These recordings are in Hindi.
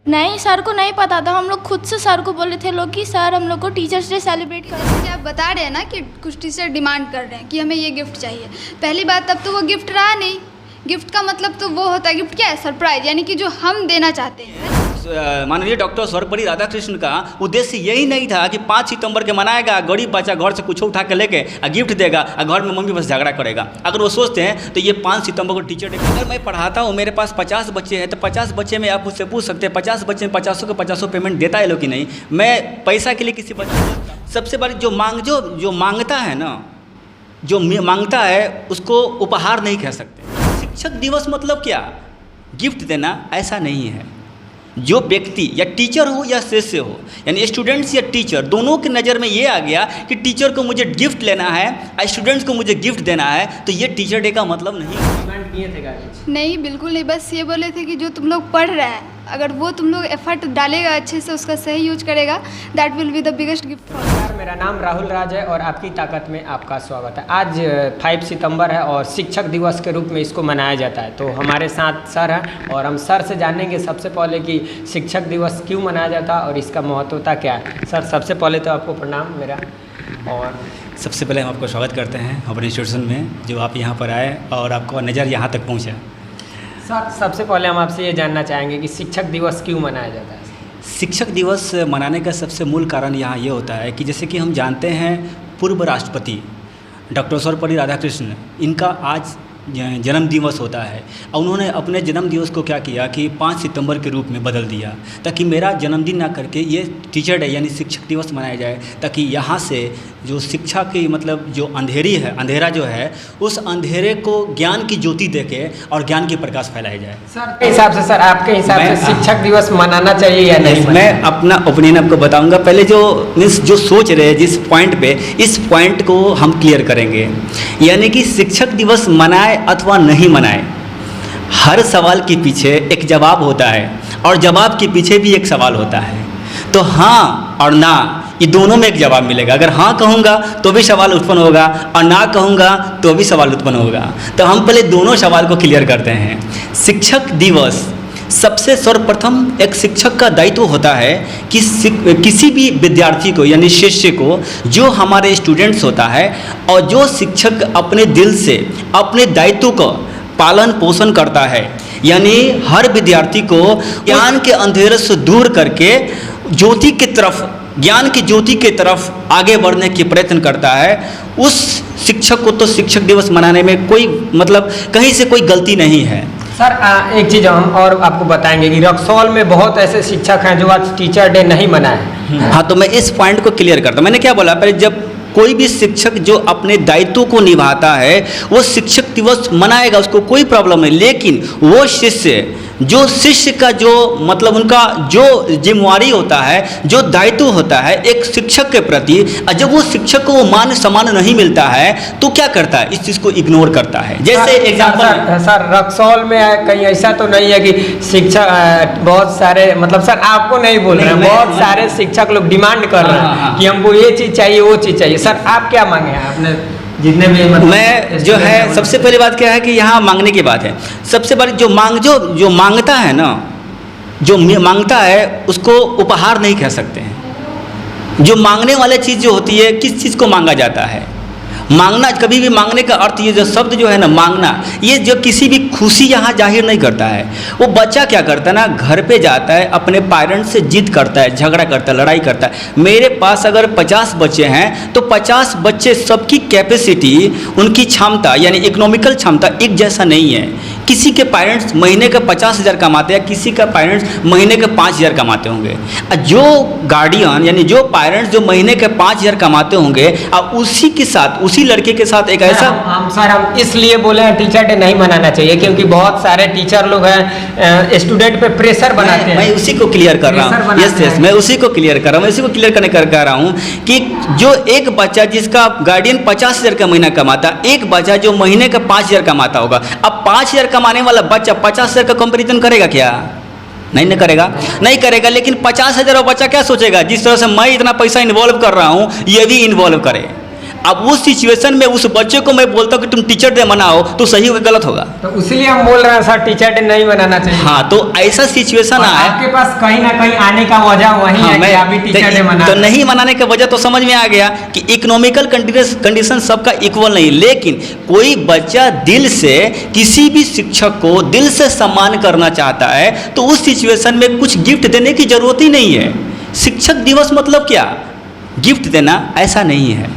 नहीं, सर को नहीं पता था। हम लोग खुद से सर को बोले थे लोग कि सर हम लोग को टीचर्स डे सेलिब्रेट करना है। आप बता रहे हैं ना कि कुछ टीचर डिमांड कर रहे हैं कि हमें ये गिफ्ट चाहिए। पहली बात, तब तो वो गिफ्ट रहा नहीं। गिफ्ट का मतलब तो वो होता है, गिफ्ट क्या है? सरप्राइज, यानी कि जो हम देना चाहते हैं। माननीय डॉक्टर सर्वपल्ली राधाकृष्णन का उद्देश्य यही नहीं था कि 5 सितंबर के मनाएगा, गरीब बच्चा घर से कुछ उठा के लेके गिफ्ट देगा और घर में मम्मी बस झगड़ा करेगा। अगर वो सोचते हैं तो ये 5 सितंबर को टीचर डे। अगर मैं पढ़ाता हूँ, मेरे पास 50 बच्चे हैं, तो 50 बच्चे में आप मुझसे पूछ सकते हैं 50 बच्चे में 50 के 50 पेमेंट देता है लोग कि नहीं। मैं पैसा के लिए किसी बच्चे को, सबसे बड़ी जो मांगता है ना, जो मांगता है उसको उपहार नहीं कह सकते। शिक्षक दिवस मतलब क्या? गिफ्ट देना, ऐसा नहीं है। जो व्यक्ति या टीचर हो या शिष्य हो, यानी स्टूडेंट्स या टीचर, दोनों की नज़र में ये आ गया कि टीचर को मुझे गिफ्ट लेना है, स्टूडेंट्स को मुझे गिफ्ट देना है, तो ये टीचर डे का मतलब नहीं है। डिमांड किए थे गाइस? नहीं, बिल्कुल नहीं। बस ये बोले थे कि जो तुम लोग पढ़ रहे हैं, अगर वो तुम लोग एफर्ट डालेगा, अच्छे से उसका सही यूज करेगा, that will be the biggest gift for. मेरा नाम राहुल राज है और आपकी ताकत में आपका स्वागत है। आज 5 सितंबर है और शिक्षक दिवस के रूप में इसको मनाया जाता है। तो हमारे साथ सर हैं और हम सर से जानेंगे सबसे पहले कि शिक्षक दिवस क्यों मनाया जाता है और इसका महत्वता क्या है। सर, सबसे पहले तो आपको प्रणाम मेरा। और सबसे पहले हम आपको स्वागत करते हैं हमारे इंस्टीट्यूशन में, जो आप यहाँ पर आए और आपका नज़र यहाँ तक पहुँचा। सर, सबसे पहले हम आपसे ये जानना चाहेंगे कि शिक्षक दिवस क्यों मनाया जाता है? शिक्षक दिवस मनाने का सबसे मूल कारण यहाँ ये होता है कि जैसे कि हम जानते हैं पूर्व राष्ट्रपति डॉक्टर सर्वपल्ली राधाकृष्णन, इनका आज जन्म दिवस होता है और उन्होंने अपने जन्म दिवस को क्या किया कि 5 सितंबर के रूप में बदल दिया, ताकि मेरा जन्मदिन ना करके ये टीचर डे यानी शिक्षक दिवस मनाया जाए, ताकि यहाँ से जो शिक्षा की मतलब जो अंधेरा जो है, उस अंधेरे को ज्ञान की ज्योति देके और ज्ञान की प्रकाश फैलाया जाए। सर के हिसाब से, सर आपके हिसाब से शिक्षक दिवस मनाना चाहिए या नहीं? मैं अपना ओपिनियन आपको बताऊंगा। पहले जो सोच रहे हैं जिस पॉइंट पे, इस पॉइंट को हम क्लियर करेंगे। यानी कि शिक्षक दिवस मनाए अथवा नहीं मनाए, हर सवाल के पीछे एक जवाब होता है और जवाब के पीछे भी एक सवाल होता है। तो हाँ और ना, ये दोनों में एक जवाब मिलेगा। अगर हाँ कहूँगा तो भी सवाल उत्पन्न होगा और ना कहूँगा तो भी सवाल उत्पन्न होगा। तो हम पहले दोनों सवाल को क्लियर करते हैं। शिक्षक दिवस, सबसे सर्वप्रथम एक शिक्षक का दायित्व होता है कि किसी भी विद्यार्थी को यानी शिष्य को, जो हमारे स्टूडेंट्स होता है, और जो शिक्षक अपने दिल से अपने दायित्व को पालन पोषण करता है, यानी हर विद्यार्थी को ज्ञान के अंधेरे से दूर करके ज्योति की तरफ, ज्ञान की ज्योति की तरफ आगे बढ़ने की प्रयत्न करता है, उस शिक्षक को तो शिक्षक दिवस मनाने में कोई मतलब कहीं से कोई गलती नहीं है। सर, एक चीज़ हम और आपको बताएंगे कि रक्सौल में बहुत ऐसे शिक्षक हैं जो आज टीचर डे नहीं मनाए। हाँ, तो मैं इस पॉइंट को क्लियर करता हूँ। मैंने क्या बोला पहले, जब कोई भी शिक्षक जो अपने दायित्व को निभाता है वो शिक्षक दिवस मनाएगा, उसको कोई प्रॉब्लम नहीं। लेकिन वो शिष्य का जो मतलब उनका जो जिम्मेवारी होता है, जो दायित्व होता है एक शिक्षक के प्रति, जब वो शिक्षक को वो मान सम्मान नहीं मिलता है तो क्या करता है, इस चीज़ को इग्नोर करता है। जैसे एग्जाम्पल सर रक्सौल में कहीं ऐसा तो नहीं है कि शिक्षक बहुत सारे, मतलब सर आपको नहीं बोल रहे हैं, बहुत सारे शिक्षक लोग डिमांड कर रहे हैं कि हमको ये चीज़ चाहिए, वो चीज़ चाहिए। सर आप क्या मांगे हैं आपने जितने भी मतलब मैं जो है, सबसे पहली बात क्या है कि यहाँ मांगने की बात है। सबसे बड़ी जो मांगता है ना, जो मांगता है उसको उपहार नहीं कह सकते हैं। जो मांगने वाली चीज़ जो होती है, किस चीज़ को मांगा जाता है? मांगना, कभी भी मांगने का अर्थ, ये जो शब्द जो है ना मांगना, ये जो किसी भी खुशी यहाँ जाहिर नहीं करता है। वो बच्चा क्या करता है ना, घर पे जाता है, अपने पेरेंट्स से जिद करता है, झगड़ा करता है, लड़ाई करता है। मेरे पास अगर 50 बच्चे हैं तो 50 बच्चे सबकी कैपेसिटी, उनकी क्षमता यानी इकोनॉमिकल क्षमता एक जैसा नहीं है। किसी के पेरेंट्स महीने का 50,000 कमाते हैं, किसी का पेरेंट्स महीने के 5,000 कमाते होंगे। जो गार्डियन यानी जो पेरेंट्स जो महीने के 5,000 कमाते होंगे, और उसी के साथ, उसी लड़के के साथ एक ऐसा हम इसलिए बोले हैं टीचर डे नहीं मनाना चाहिए क्योंकि बहुत सारे टीचर लोग हैं स्टूडेंट पे प्रेशर बनाते हैं। मैं उसी को क्लियर कर रहा हूँ। यस, मैं उसी को क्लियर कर रहा हूँ। मैं इसी को क्लियर करने कर रहा हूँ कि जो एक बच्चा जिसका गार्डियन 50,000 का महीना कमाता, एक बच्चा जो महीने का 5,000 कमाता होगा, अब 5,000 कमाने वाला बच्चा 50,000 का कंपेरिजन करेगा क्या? नहीं करेगा, नहीं करेगा। लेकिन 50,000 बच्चा क्या सोचेगा, जिस तरह से मैं इतना पैसा इन्वॉल्व कर रहा हूँ ये भी इन्वॉल्व करे। अब उस सिचुएशन में उस बच्चे को मैं बोलता हूँ कि तुम टीचर डे मनाओ, तो सही होगा गलत होगा? तो इसलिए हम बोल रहे हैं सर टीचर डे नहीं मनाना चाहिए। हाँ, तो ऐसा सिचुएशन आया, आपके पास कहीं ना कहीं आने का वजह वही है कि अभी टीचर डे मना, तो नहीं मनाने का वजह तो समझ में आ गया कि इकोनॉमिकल कंडीशन सबका इक्वल नहीं, लेकिन कोई बच्चा दिल से किसी भी शिक्षक को दिल से सम्मान करना चाहता है तो उस सिचुएशन में कुछ गिफ्ट देने की जरूरत ही नहीं है। शिक्षक दिवस मतलब क्या? गिफ्ट देना, ऐसा नहीं है।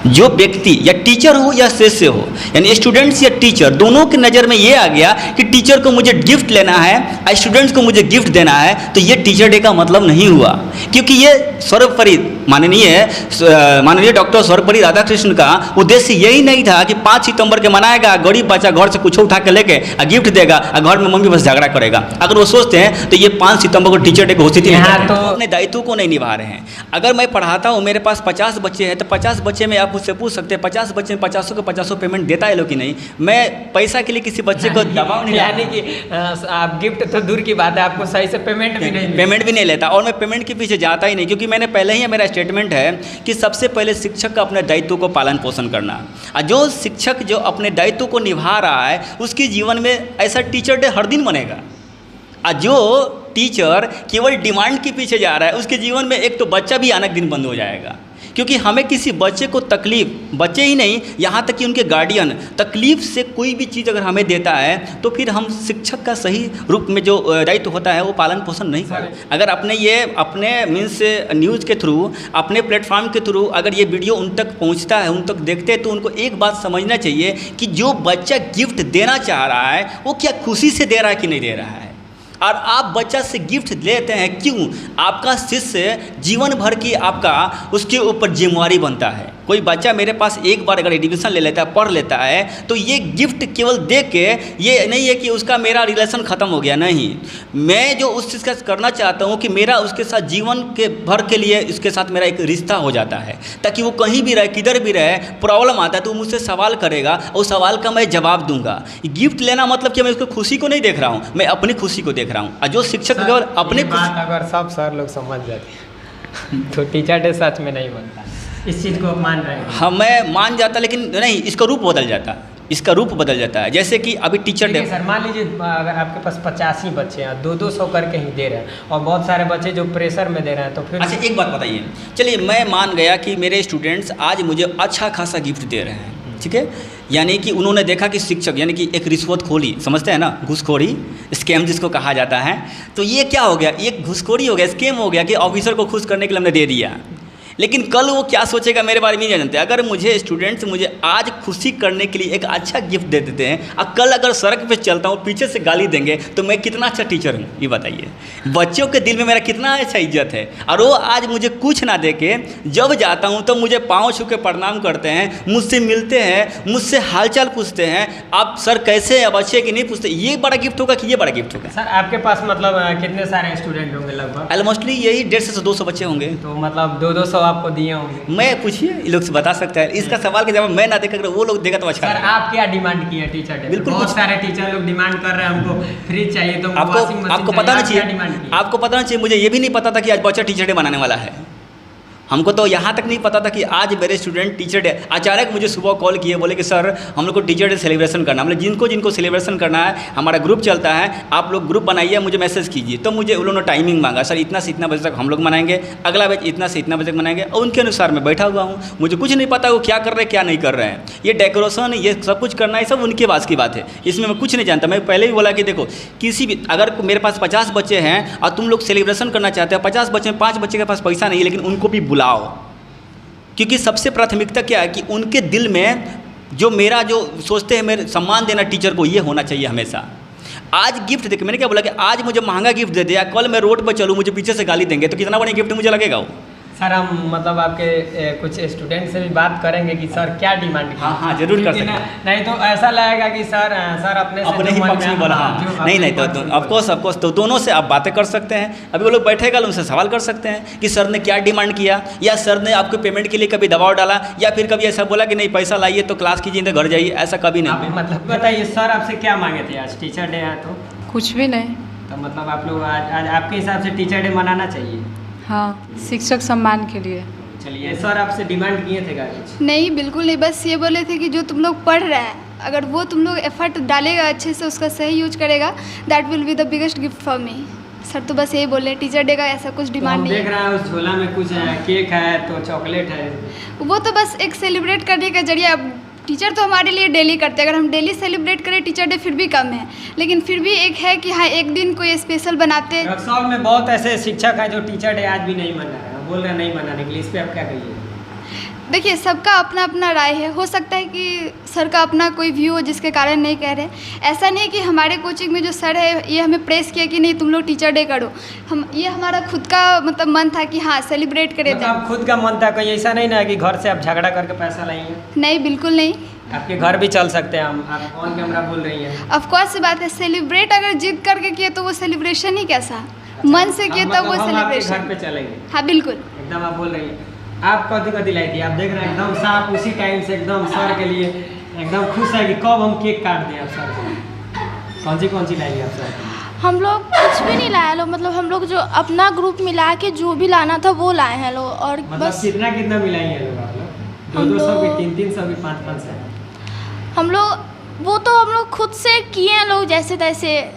जो व्यक्ति या टीचर हो या शिष्य हो, यानी स्टूडेंट्स या टीचर, दोनों की नज़र में ये आ गया कि टीचर को मुझे गिफ्ट लेना है, स्टूडेंट्स को मुझे गिफ्ट देना है, तो ये टीचर डे का मतलब नहीं हुआ। क्योंकि ये सर्वोपरि माननीय डॉक्टर सर्वपल्ली राधाकृष्णन का उद्देश्य यही नहीं था कि 5 सितंबर के मनाएगा, गरीब बच्चा घर से कुछ उठा के लेके गिफ्ट देगा और घर में मम्मी बस झगड़ा करेगा। अगर वो सोचते हैं तो ये 5 सितंबर को टीचर डे घोषित ही नहीं करते। तो अपने दायित्व को नहीं निभा रहे हैं। अगर मैं पढ़ाता हूँ, मेरे पास 50 बच्चे हैं, तो 50 बच्चे में आप मुझसे पूछ सकते हैं 50 बच्चे में 50 के 50 पेमेंट देता है लोग कि नहीं? मैं पैसा के लिए किसी बच्चे को दबाव नहीं, यानी कि आप गिफ्ट तो दूर की बात है, आपको सही से पेमेंट भी नहीं लेता। और मैं पेमेंट के पीछे जाता ही नहीं, क्योंकि मैंने पहले ही मेरा स्टेटमेंट है कि सबसे पहले शिक्षक का अपने दायित्व को पालन पोषण करना। और जो शिक्षक जो अपने दायित्व को निभा रहा है उसके जीवन में ऐसा टीचर डे हर दिन बनेगा। और जो टीचर केवल डिमांड के पीछे जा रहा है उसके जीवन में एक तो बच्चा भी आना दिन बंद हो जाएगा। क्योंकि हमें किसी बच्चे को तकलीफ, बच्चे ही नहीं यहाँ तक कि उनके गार्डियन तकलीफ से कोई भी चीज़ अगर हमें देता है तो फिर हम शिक्षक का सही रूप में जो दायित्व होता है वो पालन पोषण नहीं करें। अगर अपने मीन्स न्यूज़ के थ्रू, अपने प्लेटफॉर्म के थ्रू अगर ये वीडियो उन तक पहुँचता है, उन तक देखते हैं, तो उनको एक बात समझना चाहिए कि जो बच्चा गिफ्ट देना चाह रहा है वो क्या खुशी से दे रहा है कि नहीं दे रहा है। और आप बच्चा से गिफ्ट लेते हैं क्यों? आपका शिष्य जीवन भर की आपका उसके ऊपर जिम्मेवारी बनता है। कोई बच्चा मेरे पास एक बार अगर एडमिशन ले लेता है, पढ़ लेता है, तो ये गिफ्ट केवल दे के ये नहीं है कि उसका मेरा रिलेशन ख़त्म हो गया। नहीं, मैं जो उस चीज़ का करना चाहता हूँ कि मेरा उसके साथ जीवन के भर के लिए उसके साथ मेरा एक रिश्ता हो जाता है, ताकि वो कहीं भी रहे, किधर भी रहे, प्रॉब्लम आता है तो मुझसे सवाल करेगा और साल का मैं जवाब दूंगा। गिफ्ट लेना मतलब कि मैं उसको खुशी को नहीं देख रहा हूँ, मैं अपनी खुशी को देख रहा हूँ। और जो शिक्षक केवल अपने बात अगर सब सर लोग समझ जाते तो टीचर डे सच में नहीं बनता। इस चीज़ को आप मान रहे हैं? हाँ, मैं मान जाता, लेकिन नहीं, इसका रूप बदल जाता, इसका रूप बदल जाता है। जैसे कि अभी टीचर डे, सर मान लीजिए अगर आपके पास 85 बच्चे हैं, 200 करके ही दे रहे हैं और बहुत सारे बच्चे जो प्रेशर में दे रहे हैं, तो फिर अच्छा एक बात बताइए, चलिए मैं मान गया कि मेरे स्टूडेंट्स आज मुझे अच्छा खासा गिफ्ट दे रहे हैं, ठीक है, यानी कि उन्होंने देखा कि शिक्षक यानी कि एक रिश्वतखोरी, समझते हैं ना, घूसखोरी, स्कैम जिसको कहा जाता है, तो ये क्या हो गया, एक घूसखोरी हो गया, स्कैम हो गया कि ऑफिसर को खुश करने के लिए हमने दे दिया। लेकिन कल वो क्या सोचेगा मेरे बारे में नहीं जानते। अगर मुझे स्टूडेंट्स मुझे आज खुशी करने के लिए एक अच्छा गिफ्ट दे देते हैं और कल अगर सड़क पे चलता हूँ पीछे से गाली देंगे तो मैं कितना अच्छा टीचर हूँ, ये बताइए। बच्चों के दिल में मेरा कितना अच्छा इज्जत है। और वो आज मुझे कुछ ना दे के जब जाता हूँ तो मुझे पाँव छू के प्रणाम करते हैं, मुझसे मिलते हैं, मुझसे हालचाल पूछते हैं, आप सर कैसे हैं, अब अच्छे कि नहीं पूछते। ये बड़ा गिफ्ट होगा कि ये बड़ा गिफ्ट होगा? सर आपके पास मतलब कितने सारे स्टूडेंट होंगे? लगभग ऑलमोस्टली यही 150 से 200 बच्चे होंगे। तो मतलब 200 आपको दिए होंगे? मैं पूछिए, ये लोग से बता सकता है। इसका सवाल के जवाब मैं ना देकर वो लोग देगा तो अच्छा। सर आप क्या डिमांड किए टीचर डे? बिल्कुल, बहुत सारे टीचर लोग डिमांड कर रहे हैं हमको फ्रिज चाहिए, तो आपको पता नहीं चाहिए, आपको पता नहीं चाहिए, मुझे ये भी नहीं पता था कि आज बच्चा टीचर डे मनाने वाला है। हमको तो यहाँ तक नहीं पता था कि आज मेरे स्टूडेंट टीचर डे। अचानक मुझे सुबह कॉल किए, बोले कि सर हम लोग को टीचर डे सेलिब्रेशन करना, मतलब जिनको सेलिब्रेशन करना है, हमारा ग्रुप चलता है, आप लोग ग्रुप बनाइए, मुझे मैसेज कीजिए। तो मुझे उन लोगों ने टाइमिंग मांगा, सर इतना से इतना बजे तक हम लोग मनाएंगे, अगला बैच इतना से इतना बजे तक मनाएंगे, और उनके अनुसार मैं बैठा हुआ हूँ। मुझे कुछ नहीं पता वो क्या कर रहे हैं क्या नहीं कर रहे हैं। ये डेकोरेशन ये सब कुछ करना है सब उनके पास की बात है, इसमें मैं कुछ नहीं जानता। मैं पहले भी बोला कि देखो किसी भी, अगर मेरे पास 50 बच्चे हैं और तुम लोग सेलिब्रेशन करना चाहते हो, 50 बच्चे में 5 बच्चे के पास पैसा नहीं है, लेकिन उनको भी बुलाओ। क्योंकि सबसे प्राथमिकता क्या है कि उनके दिल में जो मेरा जो सोचते हैं मेरे सम्मान देना टीचर को, ये होना चाहिए हमेशा। आज गिफ्ट देखे, मैंने क्या बोला कि आज मुझे महंगा गिफ्ट दे दिया, कल मैं रोड पर चलूँ मुझे पीछे से गाली देंगे, तो कितना बड़ा गिफ्ट मुझे लगेगा वो। सर हम मतलब आपके कुछ स्टूडेंट से भी बात करेंगे कि सर क्या डिमांड। हाँ जरूर कर सकते हैं। नहीं तो ऐसा लगेगा कि सर अपने ही पक्ष में बोला। हाँ नहीं तो ऑफकोर्स तो दोनों से आप बातें कर सकते हैं। अभी वो लोग बैठेगा उनसे सवाल कर सकते हैं कि सर ने क्या डिमांड किया, या सर ने आपको पेमेंट के लिए कभी दबाव डाला, या फिर कभी ऐसा बोला कि नहीं पैसा लाइए तो क्लास कीजिए तो घर जाइए, ऐसा कभी नहीं। मतलब बताइए सर आपसे क्या मांगे थे? आज टीचर डे है तो कुछ भी नहीं। तो मतलब आप लोग आज आपके हिसाब से टीचर डे मनाना चाहिए? हाँ, शिक्षक सम्मान के लिए। चलिए, सर आपसे डिमांड किए थे क्या कुछ? नहीं, बिल्कुल नहीं, बस ये बोले थे कि जो तुम लोग पढ़ रहे हैं, अगर वो तुम लोग एफर्ट डालेगा अच्छे से, उसका सही यूज करेगा, that will be the biggest gift for me. Sir तो बस यही बोले, टीचर डे का ऐसा कुछ तो डिमांड हम नहीं देख रहे हैं उस झोला में कुछ है, केक है तो चॉकलेट है। है। वो तो बस एक सेलिब्रेट करने का जरिया। अब टीचर तो हमारे लिए डेली करते हैं, अगर हम डेली सेलिब्रेट करें टीचर डे फिर भी कम है, लेकिन फिर भी एक है कि हाँ एक दिन कोई स्पेशल बनाते। रक्सौल में बहुत ऐसे शिक्षक हैं जो टीचर डे आज भी नहीं मना रहे हैं, बोल रहे हैं नहीं मनाने के लिए, इस पर आप क्या कहिए? देखिए, सबका अपना अपना राय है, हो सकता है कि सर का अपना कोई व्यू हो जिसके कारण नहीं कह रहे। ऐसा नहीं है कि हमारे कोचिंग में जो सर है ये हमें प्रेस किया कि नहीं तुम लोग टीचर डे करो, ये हमारा खुद का मतलब मन था कि हाँ सेलिब्रेट करें। मतलब खुद का मन था, कहीं ऐसा नहीं ना कि घर से आप झगड़ा करके पैसा लाएंगे? नहीं, बिल्कुल नहीं। आपके घर भी चल सकते हैं हम, आप ऑन कैमरा बोल रही हैं। ऑफकोर्स बात है, सेलिब्रेट अगर जिद करके किए तो वो सेलिब्रेशन ही कैसा, मन से किए तब वो हम आपके घर सेलिब्रेशन। पे चलेंगे। हाँ बिल्कुल। एकदम आप बोल रही हैं। आप कथी कथी लाई थी? आप देख रहे हैं एकदम साफ उसी टाइम से एकदम सर के लिए एकदम खुश है कि कब हम केक काट दें आप सर से। कौन सी लाई आप सर? हम लोग कुछ भी नहीं लाए लोग, मतलब हम लोग जो अपना ग्रुप मिला के जो भी लाना था वो लाए हैं लोग। और मतलब बस कितना मिलाई है लोग आप लोग? हम 200 लोग- की, 300 की, 500 की? हम लोग वो तो हम लोग खुद से किए हैं लोग जैसे तैसे।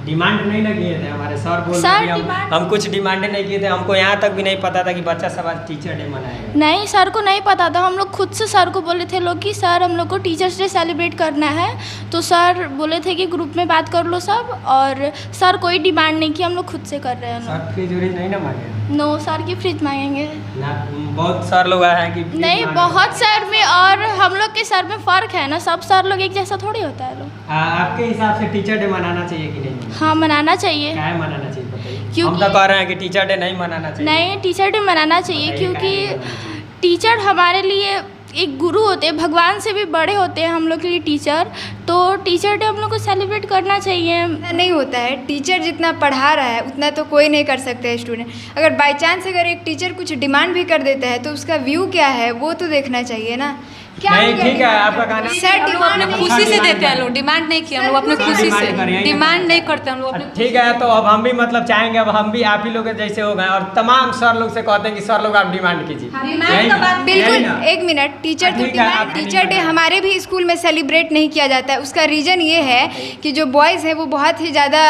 डिमांड नहीं ना किए थे, हमारे सर बोल सर, रहे थे डिमांड- हम कुछ डिमांड नहीं किए थे। हमको यहाँ तक भी नहीं पता था कि बच्चा सब आज टीचर डे मनाएगा। नहीं, सर को नहीं पता था, हम लोग खुद से सर को बोले थे लोग कि सर हम लोग को टीचर्स डे सेलिब्रेट करना है, तो सर बोले थे कि ग्रुप में बात कर लो सब, और सर कोई डिमांड नहीं की, हम लोग खुद से कर रहे हैं सर फ्रिज व्रिज नहीं ना मांगे? नो, सर की फ्रिज मांगेंगे ना, बहुत सर लोग आए हैं कि फ्रिज नहीं, मांगे। बहुत सर में और हम लोग के सर में फ़र्क है ना, सब सर लोग एक जैसा थोड़ी होता है लोग। आपके हिसाब से टीचर डे मनाना चाहिए कि नहीं? हाँ, मनाना चाहिए। क्या है मनाना चाहिए बताइए? क्योंकि- हम तो कह रहे हैं कि टीचर डे नहीं मनाना चाहिए। नहीं, टीचर डे मनाना चाहिए, बताइए क्योंकि क्या है मनाना चाहिए? टीचर हमारे लिए एक गुरु होते हैं, भगवान से भी बड़े होते हैं हम लोग के लिए टीचर, तो टीचर डे हम लोग को सेलिब्रेट करना चाहिए। ऐसा नहीं होता है, टीचर जितना पढ़ा रहा है उतना तो कोई नहीं कर सकता है स्टूडेंट। अगर बाई चांस अगर एक टीचर कुछ डिमांड भी कर देता है तो उसका व्यू क्या है वो तो देखना चाहिए ना। क्या नहीं, हो गया ठीक है, डिमांड आपका करना? कहना- सर हम लोग डिमांड अपने नहीं- खुशी से देते हैं, लोग डिमांड नहीं किया, हम लोग अपने खुशी डिमांड से करिए, डिमांड नहीं करते हम लोग अपने। ठीक है, तो अब हम भी मतलब चाहेंगे, अब हम भी आप ही लोग के जैसे हो गए और तमाम सर लोग से कहते हैं कि सर लोग आप डिमांड कीजिए। यही ना? यही बिल्कुल, ना? एक मिनट, टीचर तो ठीक है, डिमांड, आप टीचर डे डिमांड- हमारे भी स्कूल में सेलिब्रेट नहीं किया जाता है। उसका रीज़न ये है कि जो बॉयज़ हैं वो बहुत ही ज़्यादा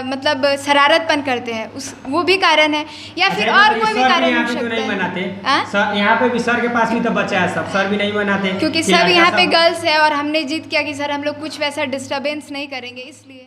मतलब शरारतपन करते हैं, उस वो भी कारण है, या फिर अच्छा, और तो कोई भी सर कारण यहाँ हो पे क्यों सकता नहीं मनाते? है। सर यहाँ पे भी, सर के पास भी तो बच्चा है, सब सर भी नहीं मनाते क्योंकि कि सब लड़का यहाँ पे सब- गर्ल्स है और हमने जिद किया कि सर हम लोग कुछ वैसा डिस्टरबेंस नहीं करेंगे, इसलिए।